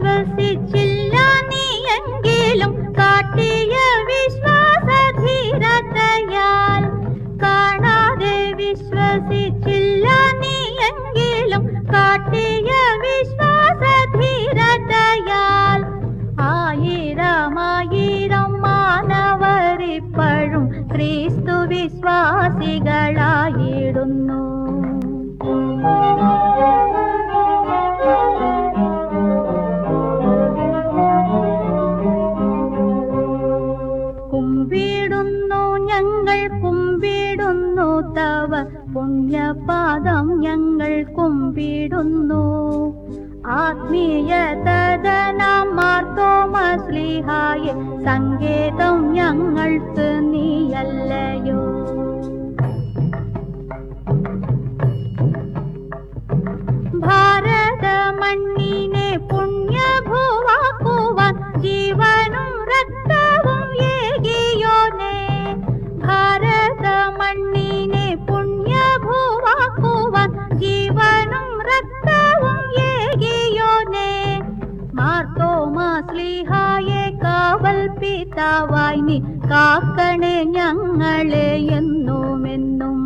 വിശ്വസിച്ചില്ല നീയെങ്കിലും കാട്ടിയ വിശ്വാസധീരതയാൽ, കാണാതെ വിശ്വസിച്ചില്ല നീയെങ്കിലും കാട്ടിയ വിശ്വാസധീരതയാൽ, ആയിരമായിരം മാനവരിപ്പോഴും ക്രിസ്തു വിശ്വാസികളായിടുന്നു. കുമ്പിടുന്നു ഞങ്ങൾ കുമ്പിടുന്നു തവ പുണ്യപാദം ഞങ്ങൾ കുമ്പിടുന്നു. ആത്മീയതനാം മാർത്തോമാശ്ലീഹായെ സങ്കേതം ഞങ്ങൾക്ക് നീയല്ലയോ. ഭാരത മണ്ണിനെ പുണ്യഭൂവാക്കുവാൻ ജീവനും രക്തവും ഏകിയോനെ, ഭാരത മണ്ണിനെ പുണ്യഭൂവാക്കുവാൻ ജീവനും രക്തവും ഏകിയോനെ, മാർത്തോമാശ്ലീഹായെ കാവൽ പിതാവായി നീ കാക്കണേ ഞങ്ങളെ എന്നുമെന്നും.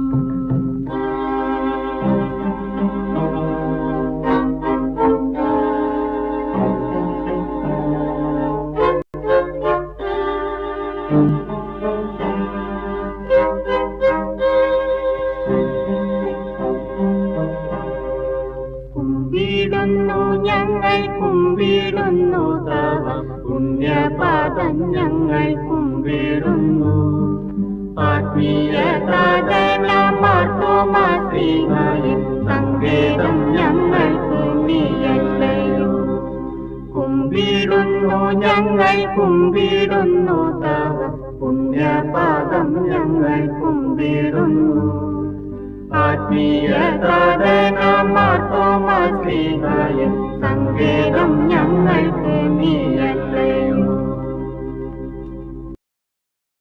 കുമ്പിടുന്നു ഞങ്ങൾ കുമ്പിടുന്നു തവ പുണ്യപാദം ഞങ്ങൾ കുമ്പിടുന്നു. ആത്മീയതനാം മാർത്തോമാശ്ലീഹായെ സങ്കേതം ഞങ്ങൾക്ക് നീയല്ലയോ. കുമ്പിടുന്നു ഞങ്ങൾ കുമ്പിടുന്നു തവ പുണ്യപാദം ഞങ്ങൾ കുമ്പിടുന്നു. ആത്മീയതനാം മാർത്തോമാശ്ലീഹായെ സങ്കേതം